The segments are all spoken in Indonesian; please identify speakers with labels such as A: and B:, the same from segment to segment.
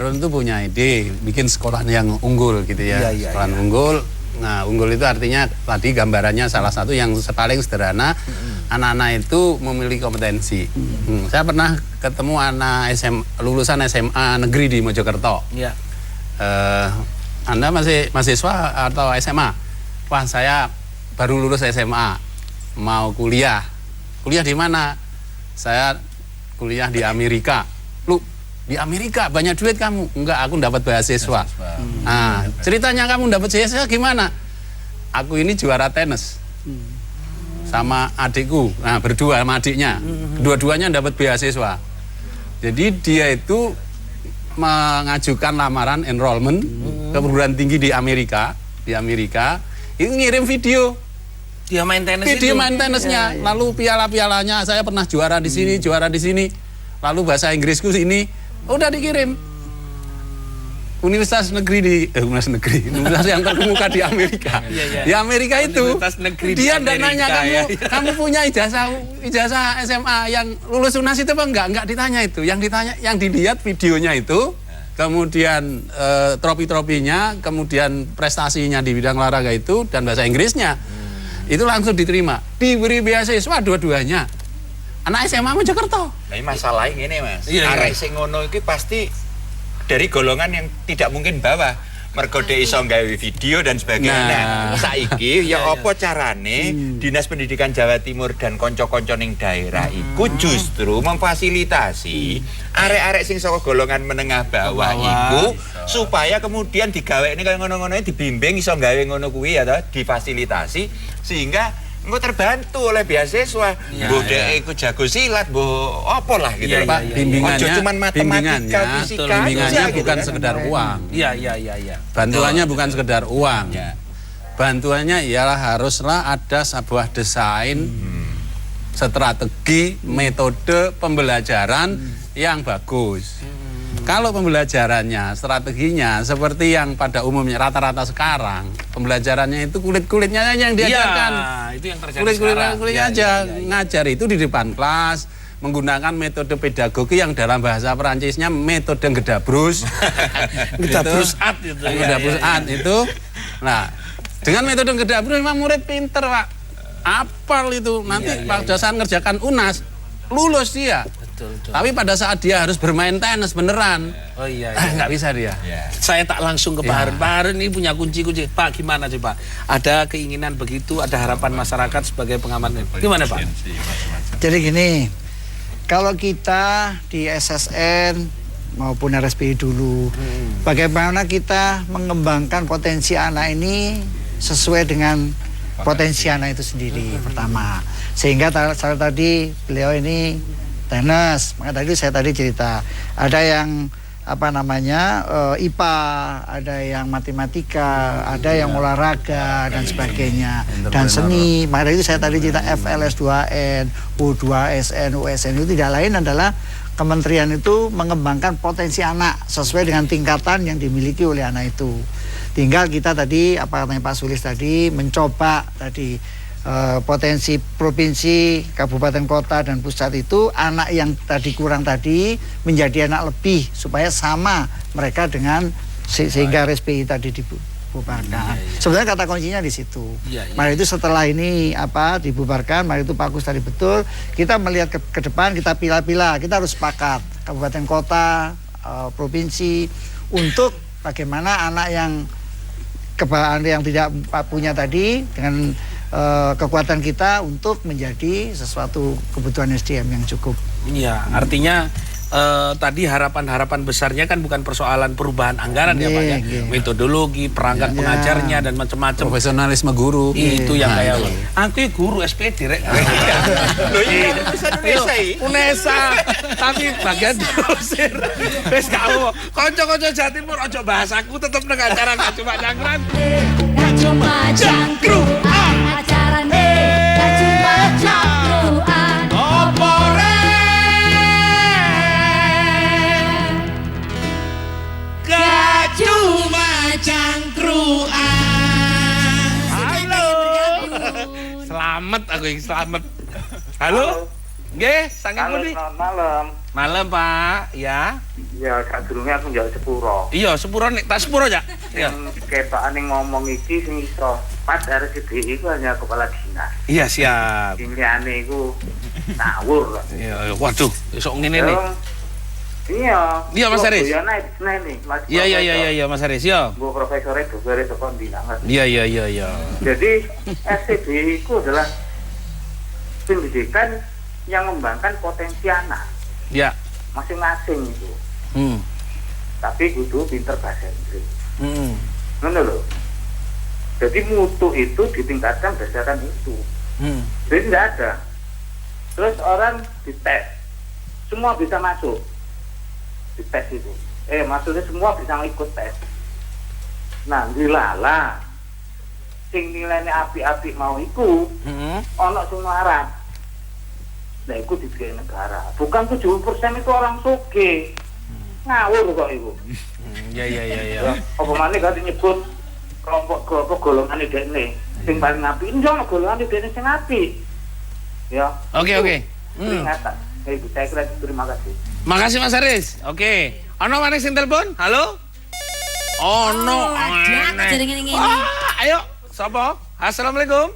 A: Harun itu punya ide bikin sekolah yang unggul gitu ya, sekolah unggul. Nah, unggul itu artinya tadi gambarannya salah satu yang paling sederhana, anak-anak itu memiliki kompetensi. Saya pernah ketemu anak lulusan SMA negeri di Mojokerto. Anda masih mahasiswa atau SMA? Wah, saya baru lulus SMA, mau kuliah. Kuliah di mana? Saya kuliah di Amerika. Lu di Amerika banyak duit kamu? Enggak, aku dapat beasiswa. Nah, ceritanya kamu dapat beasiswa gimana? Aku ini juara tenis sama adikku. Nah, berdua sama adiknya. Dua-duanya dapat beasiswa. Jadi dia itu mengajukan lamaran enrollment ke perguruan tinggi di Amerika. Itu ngirim video.
B: Dia main tenis.
A: Video main tenisnya, lalu piala-pialanya saya pernah juara di sini, lalu bahasa Inggrisku ini udah dikirim. Universitas Universitas yang terkemuka di Amerika. Di Amerika itu dia nggak nanya kamu punya ijazah SMA yang lulus UNAS itu apa enggak ditanya itu. Yang ditanya, yang dilihat videonya itu, kemudian trofi-trofinya, kemudian prestasinya di bidang olahraga itu dan bahasa Inggrisnya. Itu langsung diterima, diberi beasiswa dua-duanya. Anak SMA Mojokerto.
C: Nah, masalahnya ini Mas, arek sing ngono iki pasti dari golongan yang tidak mungkin bawah. Mergo dhek iso gawe video dan sebagainya. Saiki ya apa carane Dinas Pendidikan Jawa Timur dan kanca-kanca ning daerah iku justru memfasilitasi arek-arek sing saka golongan menengah bawah iku supaya kemudian digawekne kaya ngono-ngono dibimbing iso gawe ngono kuwi ya toh, difasilitasi sehingga engko terbantu oleh beasiswa. Mbok dhek iku jago silat, mbok apa lah gitu Pak.
A: Bimbingannya bukan sekedar uang. Bantuannya bukan sekedar uang. Bantuannya ialah haruslah ada sebuah desain strategi, metode pembelajaran yang bagus. Kalau pembelajarannya, strateginya seperti yang pada umumnya rata-rata sekarang, pembelajarannya itu kulit-kulitnya yang diajarkan.
B: Itu yang terjadi
A: kulit-kulitnya aja. Ngajar itu di depan kelas, menggunakan metode pedagogi yang dalam bahasa Perancisnya metode gedabrus.
B: Gedabrus art itu.
A: Gedabrus art itu. Nah, dengan metode gedabrus memang murid pinter, Pak. Apal itu. Nanti pada saat ngerjakan UNAS, lulus dia. Tapi pada saat dia harus bermain tenis beneran, nggak bisa dia.
B: Saya tak langsung ke Pak Harun. Pak Harun ini punya kunci-kunci. Pak, gimana sih Pak? Ada keinginan begitu, ada harapan masyarakat sebagai pengamat. Gimana Pak?
D: Jadi gini, kalau kita di SSN maupun RSPI dulu, bagaimana kita mengembangkan potensi anak ini sesuai dengan potensi anak itu sendiri pertama. Sehingga tadi beliau ini tenis, maka tadi saya cerita ada yang IPA, ada yang matematika, ada yang olahraga dan sebagainya dan seni. Maka itu saya tadi cerita FLS 2N, U2SN, USN itu tidak lain adalah kementerian itu mengembangkan potensi anak sesuai dengan tingkatan yang dimiliki oleh anak itu. Tinggal kita tadi apa katanya Pak Sulis tadi mencoba tadi potensi provinsi, kabupaten, kota dan pusat itu anak yang tadi kurang tadi menjadi anak lebih supaya sama mereka dengan sehingga RSPI tadi dibubarkan. Sebenarnya kata kuncinya di situ. Maka itu setelah ini dibubarkan, maka itu Pak Agus tadi betul. Kita melihat ke depan, kita pilah-pilah, kita harus sepakat kabupaten, kota, provinsi untuk bagaimana anak yang tidak punya tadi dengan kekuatan kita untuk menjadi sesuatu kebutuhan SDM yang cukup.
B: Iya, artinya tadi harapan-harapan besarnya kan bukan persoalan perubahan anggaran ya Pak ya. Metodologi, perangkat pengajarnya dan macam-macam.
A: Profesionalisme guru.
B: Itu yang kayak aku guru SPD rek.
C: Loh iya,
B: UNESA. Tapi bagian dosen. Wis gak apa. Kanca-kanca Jawa Timur aja bahas aku tetep nang acara gak cuma nyangkran.
E: Gak cuma jangkruan acarane. Gak cuma jangkruan.
B: Opo
E: Gak cuma cangkruan.
B: Halo. Selamat aku yang selamat. Halo. Nggih, saking pundi?
F: Malam.
B: Malam, Pak. Ya.
F: Ya, sadurunge aku njaluk sepuro.
B: Iya, sepuro nek tak sepuro ya. Iya.
F: Ketokane ngomong iki sing iso pas RSCDI iku hanya kepala dinas.
B: Iya, siap.
F: Sing liyane iku ngawur.
B: Iya, waduh, esok ngene nih.
F: Iya.
B: Iya, Mas Haris.
F: Ya naik nih, Mas.
B: Iya, Mas Haris, yo.
F: Bu profesore dogere saka ndi ngerti.
B: Iya.
F: Jadi RSCDI itu adalah pendidikan yang mengembangkan potensi anak
B: Ya.
F: masing-masing itu.
B: Hmm.
F: Tapi kudu pinter bahasa Inggris. Ngono lho. Jadi mutu itu ditingkatkan berdasarkan itu. Jadi tidak ada. Terus orang dites, semua bisa masuk di tes itu. Maksudnya semua bisa ikut tes. Nah, dilala, sing nilainya api-api mau iku, ono sing marah. Nah, iku dibiayai negara. Bukan 70% itu orang sugih. Ngawur kok iku.
B: Iya.
F: Apa maneh kan nyebut kelompok golongan dene sing paling apik. Njong golongan dene sing apik. Ya.
B: Oke.
F: Peringatan. Saya kira terima kasih.
B: Makasih Mas Haris. Oke. Ono maneh sing telepon? Halo? Ono.
E: Ada jaringan ini.
B: Ayo, sapa? Assalamualaikum.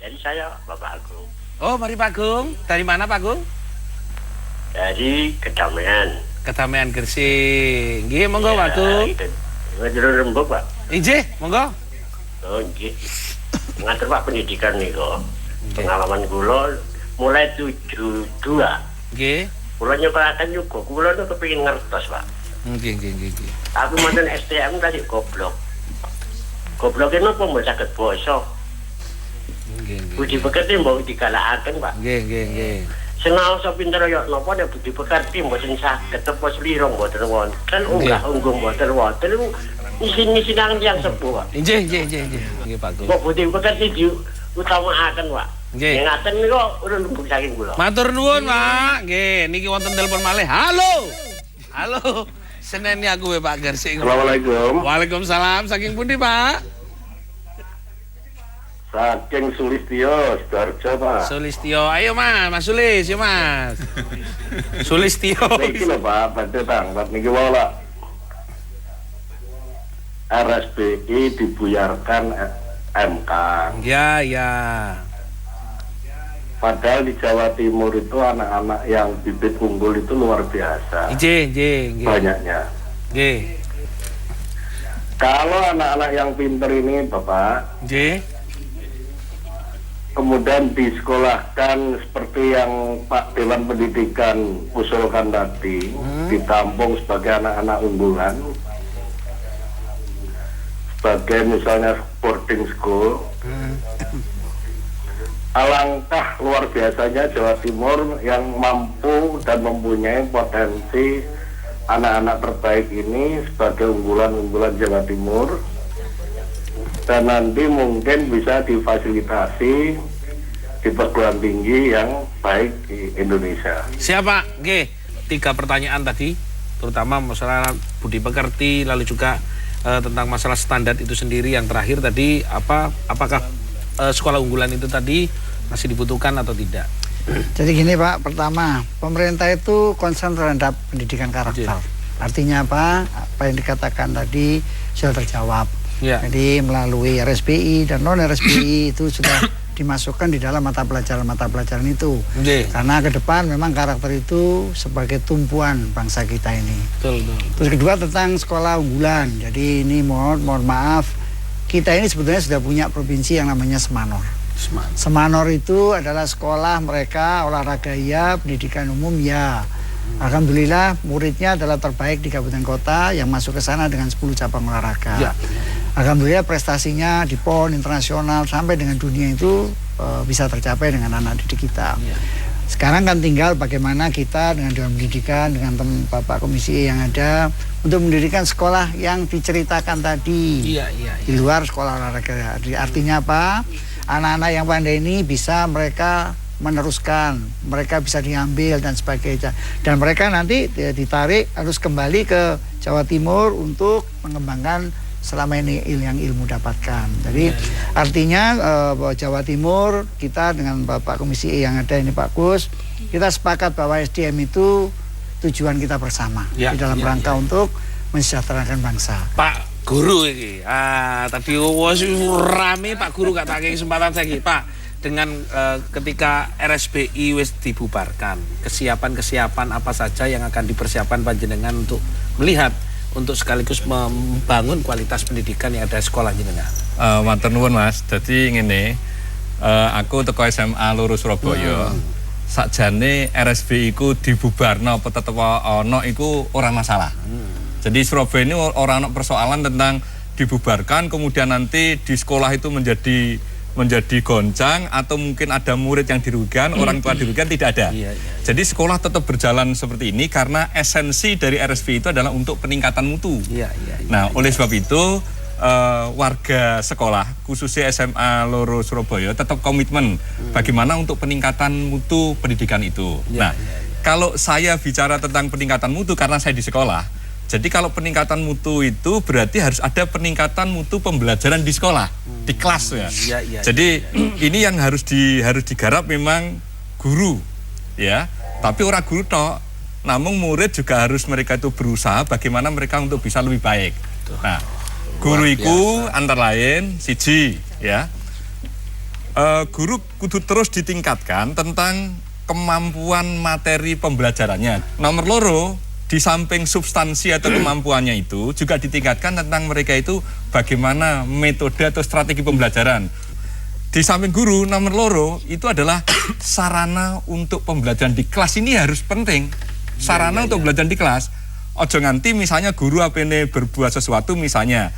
G: Jadi saya Bapak Agung.
B: Oh, mari Pak Agung. Dari mana Pak Agung?
G: Dari Kedamaian.
B: Kedamaian Gresik. Nggih, monggo Pak Agung.
G: Ngajero Rembuk, Pak.
B: Injih, monggo.
G: Oh, nggih. Ngatur Pak pendidikan niku. Pengalaman kula mulai 72.
B: Nggih.
G: Kula nyobakan juga. Kula tuh kepengin ngertos, Pak.
B: Nggih.
G: Aku mantan STM tadi goblok. Goblok itu apa mbok saged basa.
B: Nggih.
G: Budi pekerti mbok digalakaken, Pak.
B: Nggih.
G: Senal so pinter ya napa nek budi pekerti mboten saged tepo sliro mboten wonten, unggah ungguh mboten wonten. Isin-isin yang sepuh, Pak.
B: Injih. Nggih Pak Agung.
G: Kok budi pekerti diutamakan, Pak.
B: Nggih.
G: Ngaten niku urun lembung saking kula.
B: Matur nuwun, Pak. Nggih, niki wonten telepon malih. Halo. Seneni aku Pak Gresik.
H: Assalamualaikum.
B: Waalaikumsalam. Saking pundi, Pak?
H: Saking Sulistyo, Sidoarjo, Pak.
B: Sulistyo. Ayo Mas Sulis, yo Mas. Sulistyo.
H: Niki lho, Pak, badhe tanglet niki wae lah. RSBI dibuyarkan MK.
B: Ya.
H: Padahal di Jawa Timur itu anak-anak yang bibit unggul itu luar biasa.
B: Nggih.
H: Banyaknya.
B: Nggih.
H: Kalau anak-anak yang pinter ini, Bapak,
B: Nggih.
H: kemudian disekolahkan seperti yang Pak Dewan Pendidikan usulkan tadi, ditampung sebagai anak-anak unggulan, sebagai misalnya boarding school. Alangkah luar biasanya Jawa Timur yang mampu dan mempunyai potensi anak-anak terbaik ini sebagai unggulan-unggulan Jawa Timur, dan nanti mungkin bisa difasilitasi di perguruan tinggi yang baik di Indonesia.
B: Siapa? Nggih. 3 pertanyaan tadi, terutama masalah budi pekerti, lalu juga tentang masalah standar itu sendiri. Yang terakhir tadi apakah sekolah unggulan itu tadi masih dibutuhkan atau tidak?
D: Jadi gini Pak, pertama pemerintah itu concern terhadap pendidikan karakter. Artinya apa? Apa yang dikatakan tadi sudah terjawab.
B: Ya.
D: Jadi melalui RSBI dan non RSBI itu sudah dimasukkan di dalam mata pelajaran itu. Karena ke depan memang karakter itu sebagai tumpuan bangsa kita ini.
B: Betul.
D: Terus kedua tentang sekolah unggulan. Jadi ini mohon maaf, kita ini sebetulnya sudah punya provinsi yang namanya Semanor. Semanor itu adalah sekolah mereka olahraga ya, pendidikan umum ya. Alhamdulillah muridnya adalah terbaik di kabupaten kota yang masuk ke sana dengan 10 cabang olahraga. Ya. Alhamdulillah prestasinya di PON internasional sampai dengan dunia itu bisa tercapai dengan anak didik kita. Ya. Sekarang kan tinggal bagaimana kita dengan Dewan Pendidikan, dengan Bapak Komisi yang ada untuk mendirikan sekolah yang diceritakan tadi.
B: Iya.
D: Di luar sekolah olahraga. Artinya apa? Anak-anak yang pandai ini bisa mereka meneruskan, mereka bisa diambil dan sebagainya. Dan mereka nanti ditarik harus kembali ke Jawa Timur untuk mengembangkan selama ini yang ilmu dapatkan. Jadi artinya Jawa Timur kita dengan Bapak Komisi E yang ada ini Pak Kus, kita sepakat bahwa SDM itu tujuan kita bersama di dalam rangka untuk mensejahterakan bangsa.
B: Pak Guru ini, tadi rame Pak Guru gak tak kesempatan saya Pak, dengan ketika RSBI wis dibubarkan, kesiapan-kesiapan apa saja yang akan dipersiapkan panjenengan untuk melihat, untuk sekaligus membangun kualitas pendidikan yang ada sekolah jenengan.
I: Matur nuwun Mas, jadi ngene, aku teko SMA Loro Surabaya. Sakjane RSBI iku dibubarno apa tetep ana iku ora masalah. Jadi Surabaya ini orang persoalan tentang dibubarkan kemudian nanti di sekolah itu menjadi goncang atau mungkin ada murid yang dirugikan, orang tua dirugikan, tidak ada. Jadi sekolah tetap berjalan seperti ini karena esensi dari RSBI itu adalah untuk peningkatan mutu. Nah, oleh sebab itu warga sekolah khususnya SMA Loro Surabaya tetap komitmen bagaimana untuk peningkatan mutu pendidikan itu. Kalau saya bicara tentang peningkatan mutu karena saya di sekolah, jadi kalau peningkatan mutu itu berarti harus ada peningkatan mutu pembelajaran di sekolah, di kelas ya. Jadi ini yang harus digarap memang guru, ya. Tapi orang guru tok, namun murid juga harus mereka itu berusaha bagaimana mereka untuk bisa lebih baik. Nah, guru itu antara lain siji, ya. Guru kudu terus ditingkatkan tentang kemampuan materi pembelajarannya. Nomor loro, di samping substansi atau kemampuannya itu juga ditingkatkan tentang mereka itu bagaimana metode atau strategi pembelajaran. Di samping guru, nomor loro itu adalah sarana untuk pembelajaran di kelas ini harus penting. Sarana untuk belajar di kelas. Ojo nganti misalnya guru apene berbuat sesuatu misalnya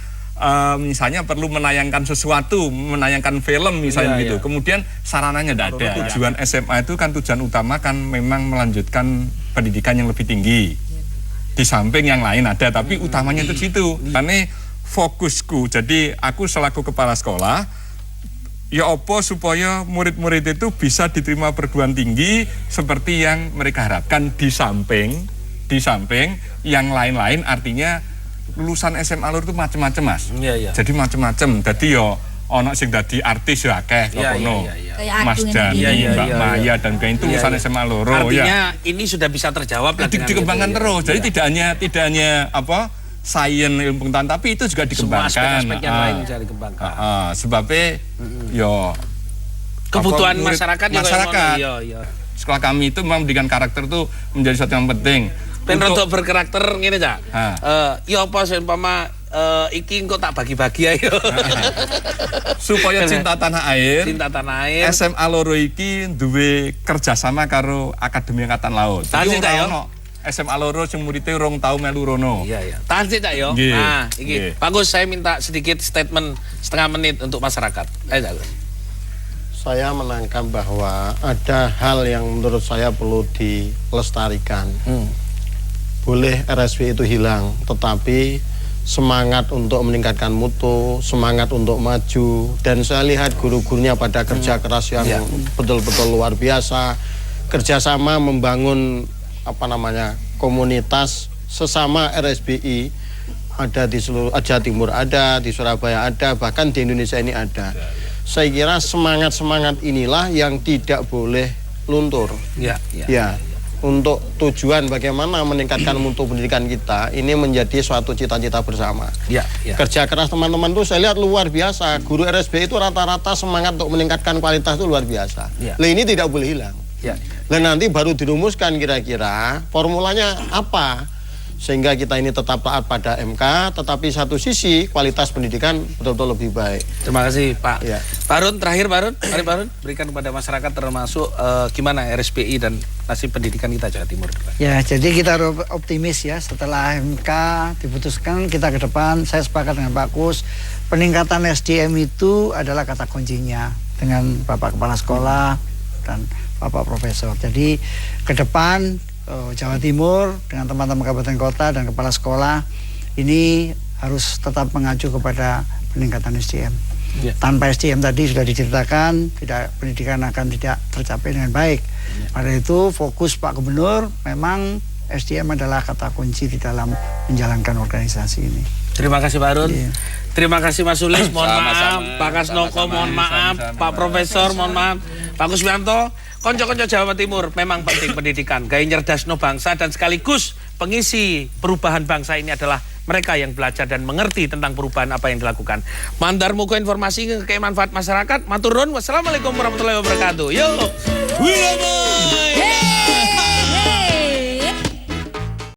I: perlu menayangkan sesuatu, menayangkan film misalnya gitu. Kemudian sarananya tidak ada. Tujuan SMA itu kan tujuan utama kan memang melanjutkan pendidikan yang lebih tinggi. Di samping yang lain ada, tapi utamanya itu situ. Karena fokusku, jadi aku selaku kepala sekolah, ya apa supaya murid-murid itu bisa diterima perguruan tinggi seperti yang mereka harapkan di samping yang lain-lain, artinya lulusan SMA Loro itu macam-macam Mas. Jadi macam-macam. Jadi yo ono sing dadi artis ya akeh kono. Mas Dani, Mbak Maya dan kayak itu lulusan SMA Loro.
B: Artinya ini sudah bisa terjawab lah.
I: Dikembangkan terus. Jadi tidak hanya apa sains ilmu pengetahuan, tapi itu juga dikembangkan.
B: Semua aspek-aspek yang lain bisa dikembangkan.
I: Sebabnya yo
B: kebutuhan masyarakat.
I: Sekolah kami itu memang mendidikan karakter itu menjadi sesuatu yang penting.
B: Untuk berkarakter ngene Cak. Ya apa seumpama iki kok tak bagi-bagi ayo.
I: Supaya cinta tanah air. SMA Loro iki duwe kerjasama karo Akademi Angkatan Laut.
B: Tahan Cak yo.
I: SMA Loro sing muridé urung tau melu rono.
B: Tahan Cak yo. Nah, iki Pak Gus, saya minta sedikit statement setengah menit untuk masyarakat. Ayo Cak.
J: Saya menangkap bahwa ada hal yang menurut saya perlu dilestarikan. Boleh RSBI itu hilang, tetapi semangat untuk meningkatkan mutu, semangat untuk maju, dan saya lihat guru-gurunya pada kerja keras yang betul-betul luar biasa, kerjasama membangun komunitas sesama RSBI, ada di seluruh Jawa Timur, ada di Surabaya, ada bahkan di Indonesia ini ada. Saya kira semangat inilah yang tidak boleh luntur. Untuk tujuan bagaimana meningkatkan mutu pendidikan kita, ini menjadi suatu cita-cita bersama. Kerja keras teman-teman itu saya lihat luar biasa. Guru RSBI itu rata-rata semangat untuk meningkatkan kualitas itu luar biasa. Nah, ini tidak boleh hilang. Dan nanti baru dirumuskan kira-kira formulanya apa, sehingga kita ini tetap taat pada MK, tetapi satu sisi kualitas pendidikan betul-betul lebih baik.
B: Terima kasih Pak. Barun, terakhir Barun, mari Barun berikan kepada masyarakat termasuk gimana RSBI dan nasib pendidikan kita Jawa Timur.
D: Ya, jadi kita optimis ya, setelah MK diputuskan kita ke depan, saya sepakat dengan Pak Kus, peningkatan SDM itu adalah kata kuncinya dengan Bapak Kepala Sekolah dan Bapak Profesor. Jadi ke depan Jawa Timur dengan teman-teman kabupaten kota dan kepala sekolah ini harus tetap mengacu kepada peningkatan SDM. Tanpa SDM tadi sudah diceritakan, pendidikan akan tidak tercapai dengan baik. Pada itu fokus Pak Gubernur memang SDM adalah kata kunci di dalam menjalankan organisasi ini.
B: Terima kasih Pak Harun.
D: Iya.
B: Terima kasih Mas Sulis, mohon
C: Sama-sama.
B: maaf. Pak Kasnoko,
C: Sama-sama.
B: mohon maaf. Pak Profesor, mohon maaf. Pak Kuswianto, konco-konco Jawa Timur, memang penting pendidikan. Gaya nyerdasno bangsa dan sekaligus pengisi perubahan bangsa ini adalah mereka yang belajar dan mengerti tentang perubahan apa yang dilakukan. Mandar muka informasi ke manfaat masyarakat. Matur nuwun. Wassalamualaikum warahmatullahi wabarakatuh. Yo.